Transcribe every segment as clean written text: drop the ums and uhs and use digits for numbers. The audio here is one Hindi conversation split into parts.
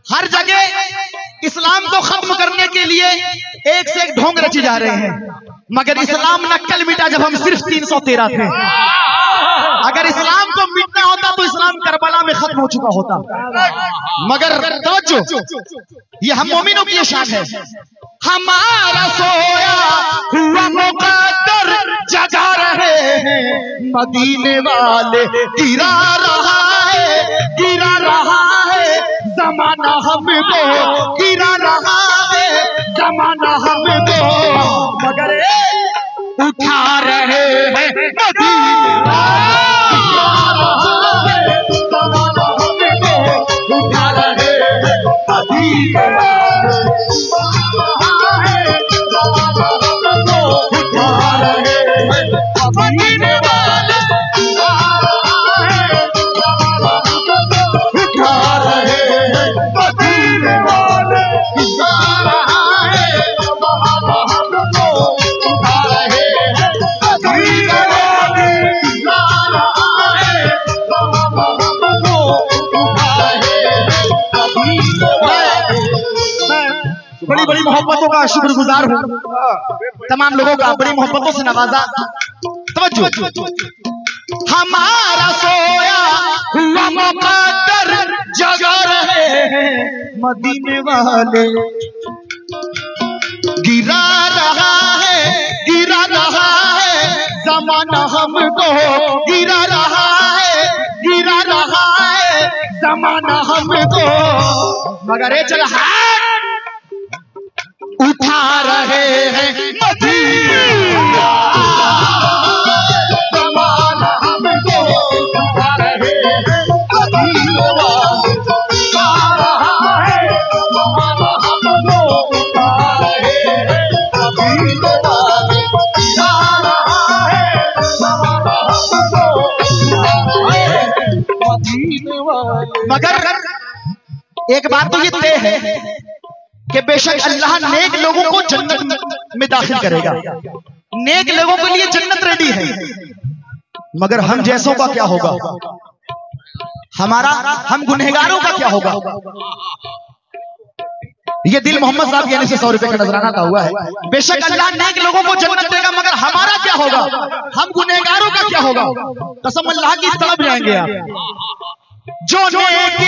हर जगह इस्लाम को खत्म करने के लिए एक से एक ढोंग रचे जा रहे हैं, मगर इस्लाम न कल मिटा जब हम सिर्फ 313 थे। अगर इस्लाम को मिटना होता तो इस्लाम करबला में खत्म हो चुका होता। मगर तवज्जो, ये हम मोमिनों की शान है। हमारा सोया हुआ मुकद्दर जगा रहे हैं, मदीने वाले गिरा रहा है जमाना हमको, गिरा रहा है जमाना हमको, मगर उठा रहे हैं मदीने वाले, जमाना हमको, उठा रहे हैं मदीने वाले, बड़ी बड़ी मोहब्बतों का शुक्रगुजार हूँ, तमाम लोगों का बड़ी मोहब्बतों से नवाजा। तवज्जो, हमारा सोया हुआ मुकद्दर जगा रहे हैं, मदीने वाले गिरा रहा है जमाना हमको, गिरा रहा है जमाना हमको, मगर चल हाथ उठा रहे हैं मदीने जमाना हमको, उठा रहे हैं मदीने वाले, उठा रहा है जमाना हमको, उठा रहे हैं मदीने वाले, उठा रहा है जमाना हमको, उठा रहे हैं मदीने वाले। मगर एक बात तो ये तय है कि बेशक अल्लाह नेक लोगों को जन्नत में दाखिल करेगा, नेक लोगों के लिए जन्नत रेडी है, मगर हम जैसों का क्या होगा, हम गुनहगारों का क्या होगा। ये दिल मोहम्मद साहब यानी से 100 रुपए का नजराना था हुआ है। बेशक अल्लाह नेक लोगों को जन्नत देगा, मगर हमारा क्या होगा, हम गुनहगारों का क्या होगा। कसम अल्लाह की तलब जाएंगे आप। जो नेक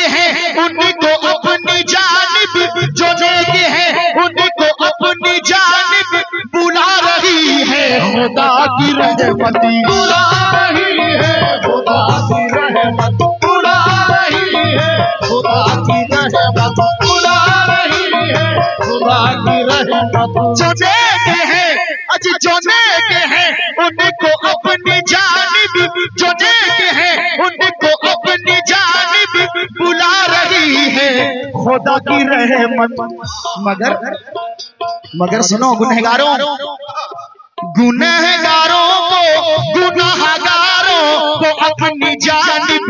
हैं उनको अपनी जानिब, जो नेक हैं उनको अपनी जानिब बुला रही है खुदा की रहमत, बुला रही है खुदा की रहमत, बुला रही है खुदा की रहमत, बुला रही है खुदा की रहमत। जो नेक हैं उनको अपनी जानिब, जो नेक हैं उनको अपनी जानिब बुला रही है खुदा की रहमत। मगर सुनो गुनहगारों को अपनी जानिब,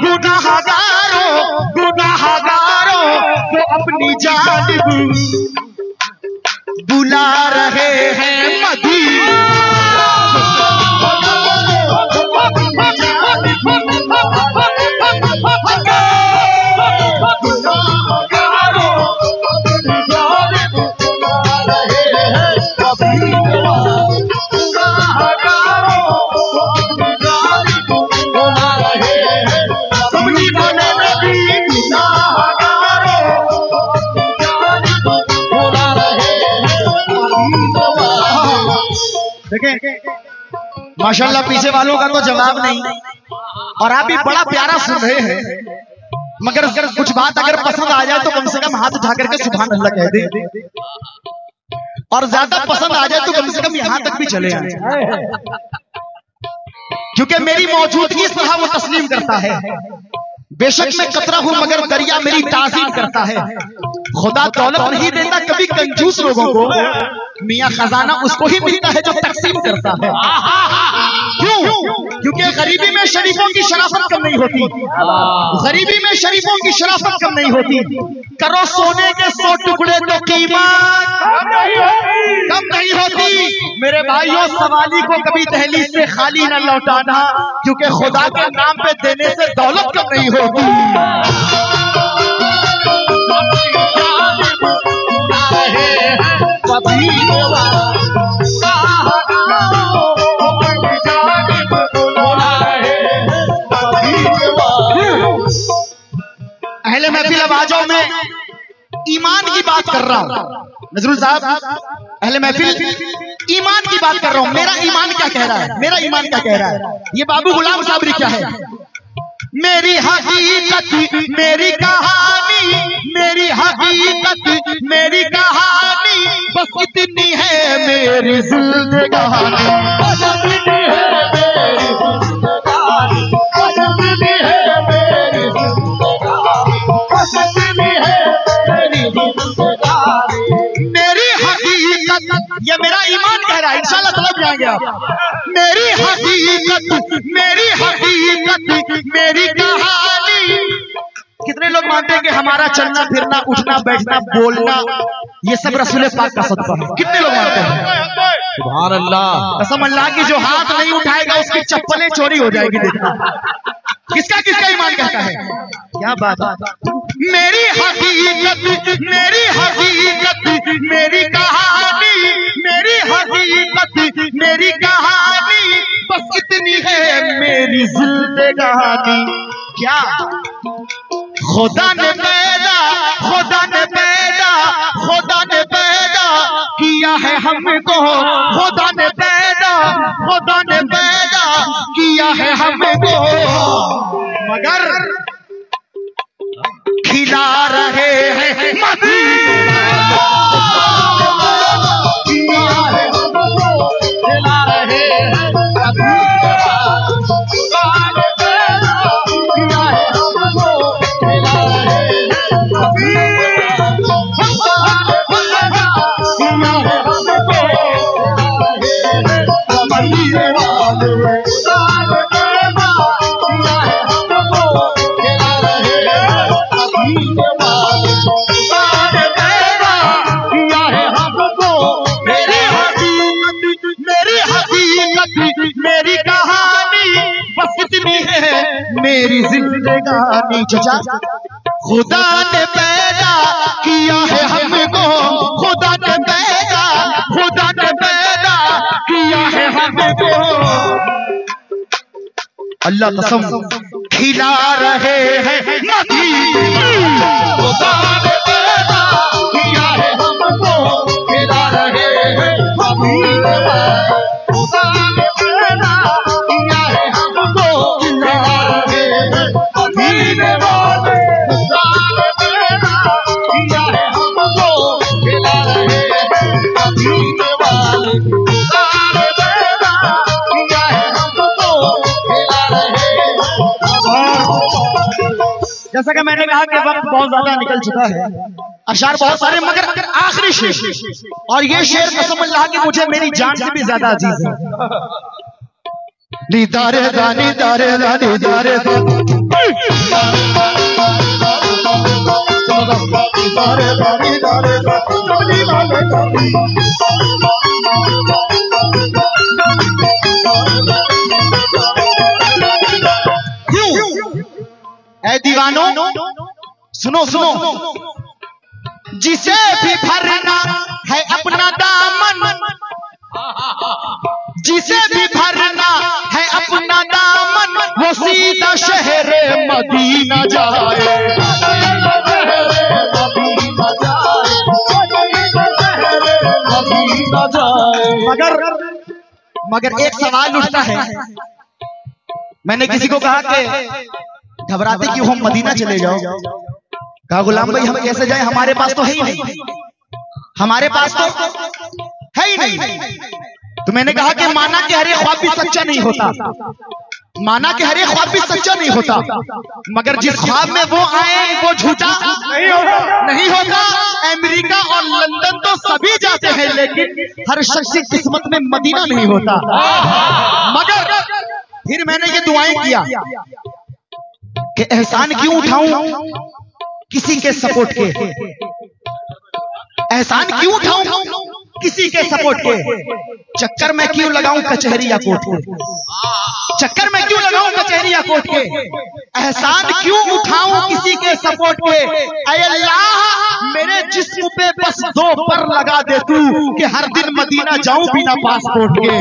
गुनहगारों को अपनी जानिब बुला रहे हैं मदीने, माशाल्लाह पीछे वालों का तो जवाब नहीं, और आप भी बड़ा प्यारा सुन रहे हैं, मगर कुछ बात अगर पसंद आ जाए तो कम से कम हाथ उठा करके सुभान अल्लाह कह दे, और ज्यादा पसंद आ जाए तो कम से कम यहां तक भी चले आए, क्योंकि मेरी मौजूदगी इस तरह वो तस्लीम करता है। बेशक मैं कतरा हूं मगर दरिया मेरी ताज़ीम करता है। खुदा दौलत नहीं देता कभी कंजूस लोगों को, मियां खजाना उसको ही मिलता है जो तकसीम करता है। क्यों? क्योंकि गरीबी में शरीफों की शराफत कम नहीं होती, गरीबी में शरीफों की शराफत कम नहीं होती। करो सोने के 100 टुकड़े तो कीमत कम नहीं होती। मेरे भाइयों, सवाली को कभी दहलीज से खाली न लौटाना, क्योंकि खुदा के नाम पे देने से दौलत कम नहीं होती। अहले महफिल अब आ जाओ, मैं ईमान की बात कर रहा हूं। नजरुल साहब, अहले महफिल ईमान की बात कर रहा हूं। मेरा ईमान क्या कह रहा है, मेरा ईमान क्या कह रहा है? ये बाबू गुलाम साबरी क्या है? मेरी हकीकत मेरी कहानी, मेरी हकीकत मेरी कहानी, बस इतनी है मेरी जिंदगानी, बस इतनी है मेरी जिंदगानी, बस इतनी है मेरी जिंदगानी, बस इतनी है मेरी जिंदगानी। मेरी हकीकत, ये मेरा ईमान कह रहा है, इंशाल्लाह तलब जाएंगे आप। मेरी हकीकत मेरी हकीकत मेरी कहानी। कितने लोग मानते हैं कि हमारा चलना फिरना उठना बैठना बोलना ये सब रसूल पाक का सदका है? कितने लोग मानते हैं? सुभान अल्लाह। कसम अल्लाह की, जो हाथ नहीं उठाएगा उसकी चप्पलें चोरी हो जाएगी। देखना किसका किसका ईमान कहता है? क्या बात। मेरी हकीकत मेरी हकीकत मेरी कहानी, मेरी हकीकत मेरी कहानी, बस इतनी है मेरी जिंदगानी। क्या खुदा ने पैदा, खुदा ने पैदा, खुदा ने पैदा किया है हमको, खुदा ने पैदा, खुदा ने पैदा किया है हमको, मगर खिला रहे हैं मदीना, किया है हमको, खिला रहे हैं मदीना, मेरी कहानी, बस इतनी है मेरी जिंदगानी। चचा, खुदा ने पैदा किया है हमको, खुदा ने पैदा, खुदा ने पैदा किया है हमको, अल्लाह कसम खिला रहे हैं मदीना, खुदा ने पैदा किया है हमको, खिला रहे हैं मदीना, खुदा ने पैदा किया है हमको, खिला रहे हैं मदीने वाले, खुदा ने पैदा किया है हमको, खिला रहे हैं मदीने वाले, खुदा ने पैदा किया है हमको, खिला रहे हैं। जैसा कि मैंने कहा कि वक्त बहुत ज्यादा निकल चुका है, अशार बहुत सारे, मगर आखिरी शेर, और ये शेर कसम अल्लाह की मुझे मेरी जान से भी ज्यादा अजीज है। दीदारे दानी दारे दानी दारे ऐ दीवानो सुनो सुनो, जिसे भी भरना है अपना दामन, जिसे भी भरना है अपना दामन, वो सीधा शहर मदीना जाए, मगर एक सवाल उठता है। मैंने किसी को कहा कि घबराते क्यों हम मदीना चले जाओ? कहा गुलाम भाई हम कैसे जाए, हमारे पास तो है ही नहीं, हमारे पास तो है ही नहीं। तो मैंने कहा कि माना कि हर एक ख्वाब भी सच्चा नहीं होता, माना कि हर एक ख्वाब भी सच्चा नहीं होता, मगर जिस ख्वाब में वो आए वो झूठा नहीं होता। अमेरिका और लंदन तो सभी जाते हैं, लेकिन हर शख्स की किस्मत में मदीना नहीं होता। फिर मैंने ये दुआएं किया कि एहसान क्यों उठाऊं किसी के सपोर्ट के, एहसान क्यों उठाऊं किसी के सपोर्ट के, चक्कर में क्यों लगाऊं कचहरी या कोर्ट के, चक्कर में क्यों लगाऊं कचहरी या कोर्ट के, एहसान क्यों उठाऊं किसी के सपोर्ट के। ऐ अल्लाह मेरे जिस्म पे बस 2 पर लगा दे तू कि हर दिन मदीना जाऊं बिना पासपोर्ट के।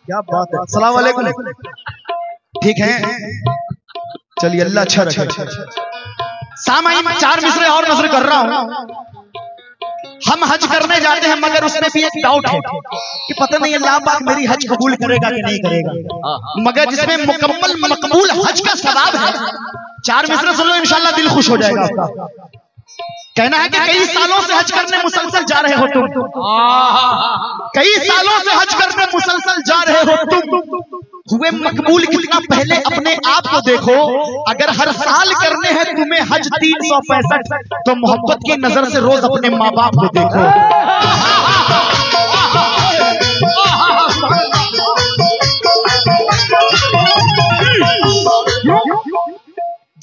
क्या बात है, अस्सलाम वालेकुम। ठीक है, चलिए अल्लाह अच्छा रखे। सामाइन 4 मिसरे और नजर कर रहा हूं। हम हज करने जाते हैं मगर उसमें भी एक डाउट है कि पता नहीं अल्लाह पाक मेरी हज कबूल करेगा कि नहीं करेगा, मगर जिसमें मुकम्मल मकबूल हज का सवाब है। 4 मिसरे सुन लो, इंशाल्लाह दिल खुश हो जाएगा आपका। कहना है कि कई सालों से हज करने मुसलसल जा रहे हो तुम, कई सालों से हज करने मुसलसल जा रहे हो तुम, हुए मकबूल कितना पहले अपने आप को देखो। अगर हर साल करने हैं तुम्हें हज 365 तो मोहब्बत की नजर से रोज अपने माँ बाप को देखो।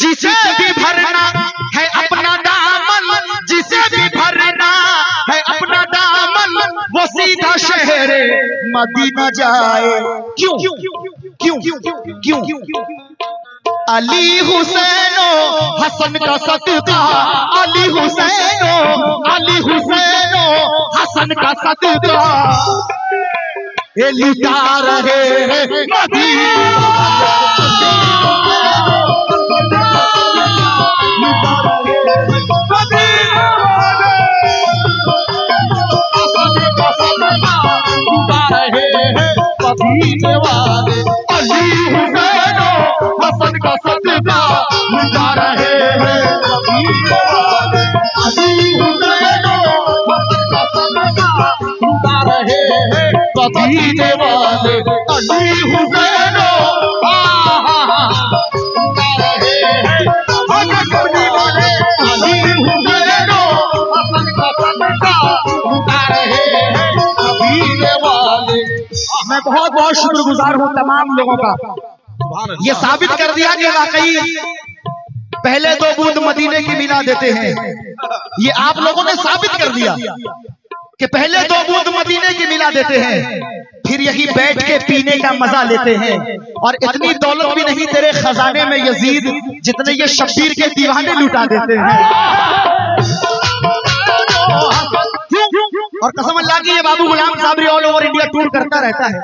जिसे भी भरना है अपना दामन, जिसे भी भरना है अपना दामन, वो सीधा शहर मदीना जाए। क्यों क्यों क्यों क्यों? अली हुसैनो हसन का सदका, अली हुसैनो, अली हुसैनो हसन का सदका, ये लुटा रहे हैं मदीना। अली हुसैनो हसन का सदका लुटा रहे हैं मदीने वाले, अली हुसैनो हसन का सदका लुटा रहे हैं मदीने वाले, अली हुसैनो लुटा रहे हैं मदीने वाले, अली हुसैनो हसन का सदका लुटा रहे हैं मदीने वाले। मैं बहुत बहुत शुक्रगुजार हूँ तमाम लोगों का। ये साबित कर दिया कि वाकई पहले 2 बूंद मदीने की मिला देते हैं। ये आप लोगों ने साबित कर दिया कि पहले 2 बूंद मदीने की मिला देते हैं, फिर यही बैठ के पीने का मजा लेते हैं। और इतनी दौलत भी नहीं तेरे खजाने में यजीद जितने ये शब्बीर के दीवाने लुटा देते हैं। और कसम अल्लाह की ये बाबू Ghulam Sabri all over India tour करता रहता है,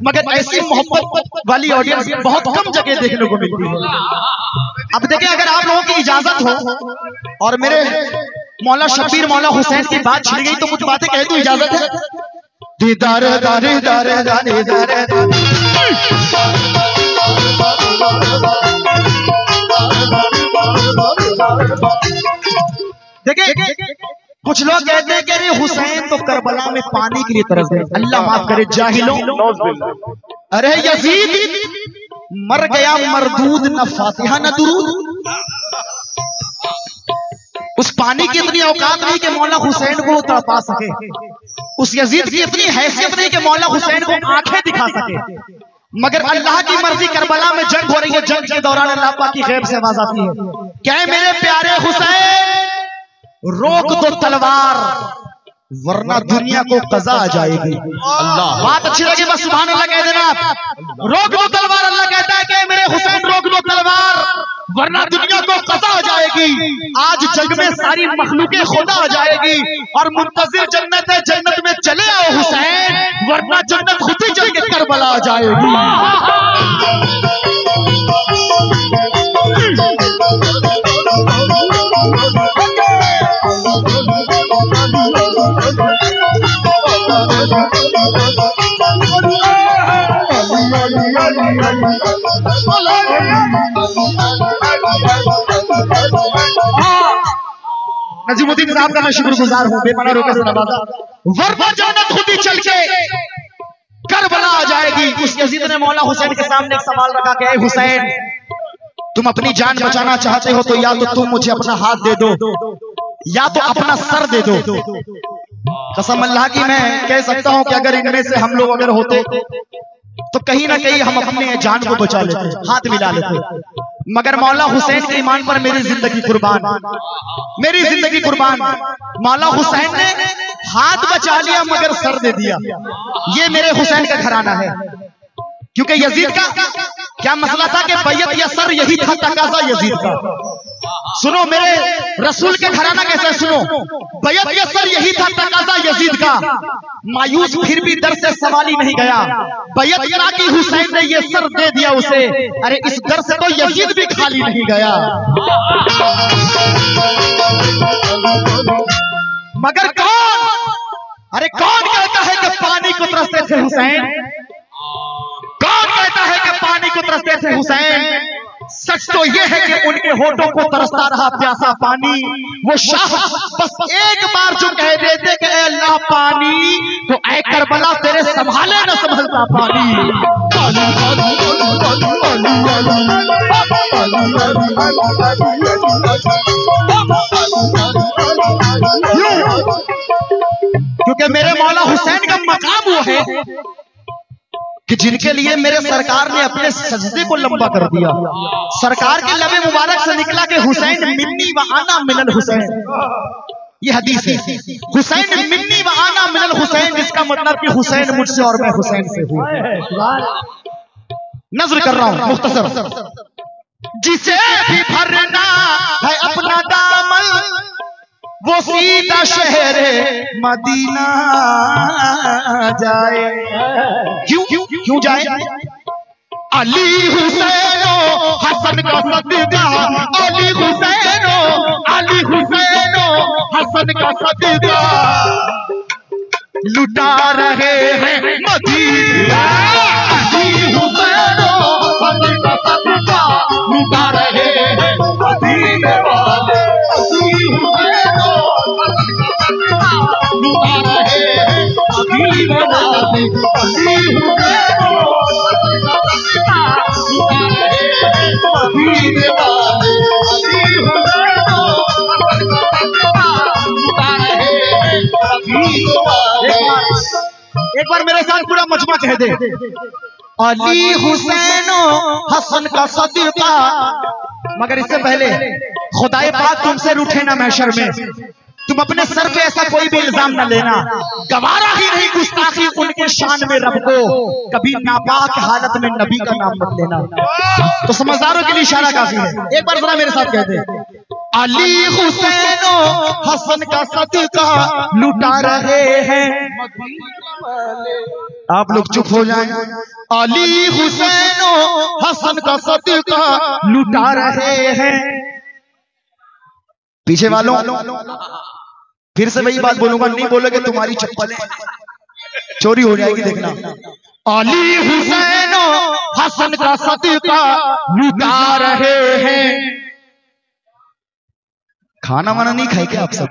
मगर ऐसी मोहब्बत वाली ऑडियंस बहुत कम जगह देखने को मिलती है। अब देखिए, अगर आप लोगों की इजाजत हो और मेरे मौला शब्बीर मौला हुसैन की बात छिड़ गई तो कुछ बातें कह दूं, इजाजत है? दीदार दारे दारे दारे दारे देखिए, कुछ लोग कहते हैं कि अरे हुसैन तो करबला में पानी के लिए तरस गए। अल्लाह माफ करे जाहिलों। अरे यजीद मर गया मरदूद, न फातिहा न दुरूद। उस पानी की इतनी औकात नहीं कि मौला हुसैन को तड़पा सके, उस यजीद की इतनी हैसियत नहीं कि मौला हुसैन को आंखें दिखा सके। मगर अल्लाह की मर्जी, करबला में जंग हो रही है, जंग के दौरान अल्लाह पाक की गैब से आवाज आती है, क्या है मेरे प्यारे हुसैन रोक दो तलवार वरना दुनिया को कज़ा आ जाएगी। अल्लाह, बात अच्छी लगी बस सुभान अल्लाह कह देना आप। रोक दो तलवार, अल्लाह कहता है कि मेरे हुसैन रोक दो तलवार वरना दुनिया को कज़ा आ जाएगी। आज जग में सारी मखलूकें खुदा आ जाएगी और मुंतजिर जन्नत है, जन्नत में चले आओ हुसैन वरना जन्नत खुद ही चल के करबला आ जाएगी। नजीमुद्दीन साहब का मैं शुक्रगुजार हूँ, बेपना रोके से नवाजा, वरना जन्नत खुद ही चल के करबला आ जाएगी। उस यजीद ने मौला हुसैन के सामने एक सवाल रखा कि हुसैन तुम अपनी जान बचाना चाहते हो तो या तो तुम मुझे अपना हाथ दे दो या तो अपना सर दे दो। कसम अल्लाह की मैं कह सकता हूं कि अगर इनमें से हम लोग अगर होते तो कहीं ना कहीं हम अपने जान को बचा लेते, हाथ मिला लेते। मगर मौला हुसैन के ईमान पर मेरी जिंदगी कुर्बान, मेरी जिंदगी कुर्बान। मौला हुसैन ने हाथ बचा लिया मगर सर दे दिया। ये मेरे हुसैन का घराना है। क्योंकि यजीद का क्या मसला था कि बैयत या सर, यही था तकाजा यजीद का। सुनो मेरे रसूल के घराना कैसे, सुनो, बैयत या सर यही था तकाजा यजीद का। मायूस फिर भी दर से सवाल ही नहीं गया। बैयत करा कि हुसैन ने ये सर दे दिया उसे। अरे इस दर से तो यजीद भी खाली नहीं गया। मगर कौन, अरे कौन कहता है कि पानी को तरसते थे हुसैन? कौन कहता है कि पानी को तरसते थे हुसैन? सच तो यह है कि उनके होठों को तरसता रहा प्यासा पानी। वो शाह बस एक बार जो कह देते कि ऐ अल्लाह पानी, तो ऐ करबला तेरे संभाले न संभलता पानी। क्योंकि मेरे मौला हुसैन का मकाम वो है कि जिनके लिए मेरे सरकार ने अपने सजदे को लंबा कर दिया। सरकार के लबे मुबारक से निकला कि हुसैन मिन्नी व आना मिनल हुसैन। ये हदीस है, हुसैन मिन्नी व आना मिनल हुसैन। इसका मतलब कि हुसैन मुझसे और मैं हुसैन से हूं। नज़र कर रहा हूं मुख्तसर। जिसे भी भरना है अपना दामन, वो सीधा शहर मदीना जाए। क्यों क्यों क्यों जाए? अली हुसैनो हसन का सदका, अली हुसैनो, अली हुसैनो हसन का सदका लुटा रहे हैं मदीना। अली हुसैनो हसन का सदका लुटा रहे हैं मदीने वाले। अली हुसैनो लुटा रहे हैं मदीने वाले। अली हुसैनो लुटा रहे हैं मदीने वाले। अली हुसैनो लुटा रहे हैं मदीने वाले। एक बार मेरे साथ पूरा मजमा कह दे, अली हुसैनो हसन का सदका। मगर इससे पहले खुदाए पाक तुमसे रूठे ना महशर में। तुम अपने सर पे ऐसा कोई भी इल्जाम न लेना। गवारा ही नहीं गुस्ताखी उनके शान में रब को। कभी नापाक हालत में नबी का नाम मत लेना। तो समझदारों के लिए इशारा काफी है। एक बार जरा मेरे साथ कह दे, अली हुसैनो हसन का सदका लुटा रहे हैं। आप लोग चुप हो जाएं। अली हुसैनो हसन का सदका लुटा रहे हैं। पीछे वालों फिर से वही बात बोलूंगा, नहीं बोलोगे तुम्हारी चप्पलें चोरी हो जाएगी, देखना। अली हुसैनो हसन का सदका लुटा रहे हैं। खाना वाना नहीं खाए क्या आप सब?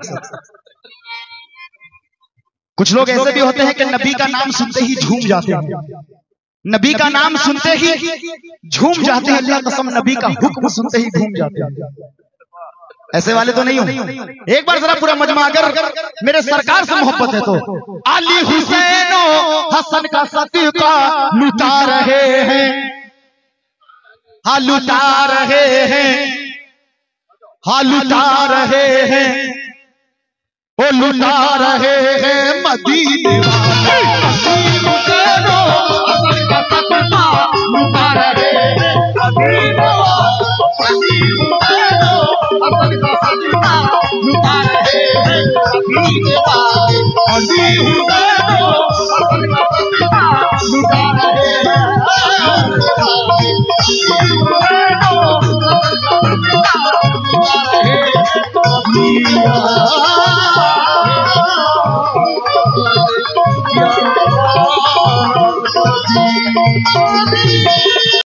कुछ लोग ऐसे भी होते हैं कि नबी का नाम सुनते ही झूम जाते हैं। नबी का नाम सुनते ही झूम जाते हैं। अल्लाह कसम, नबी का हुक्म सुनते ही झूम जाते हैं। ऐसे वाले तो नहीं हो। एक बार जरा पूरा मजमा, अगर मेरे सरकार से मोहब्बत है तो अली हुसैनो हसन का सदका लुटा रहे हैं। हाँ लुटा रहे हैं, हाँ लुटा रहे हैं, वो लुटा रहे हैं मदीने वाले। अली हुसैनो हसन का सदका लुटा रहे हैं मदीने वाले। अली हुसैनो हसन का सदका लुटा रहे हैं मदीने वाले। अली हुसैनो हसन का सदका लुटा रहे हैं मदीने वाले।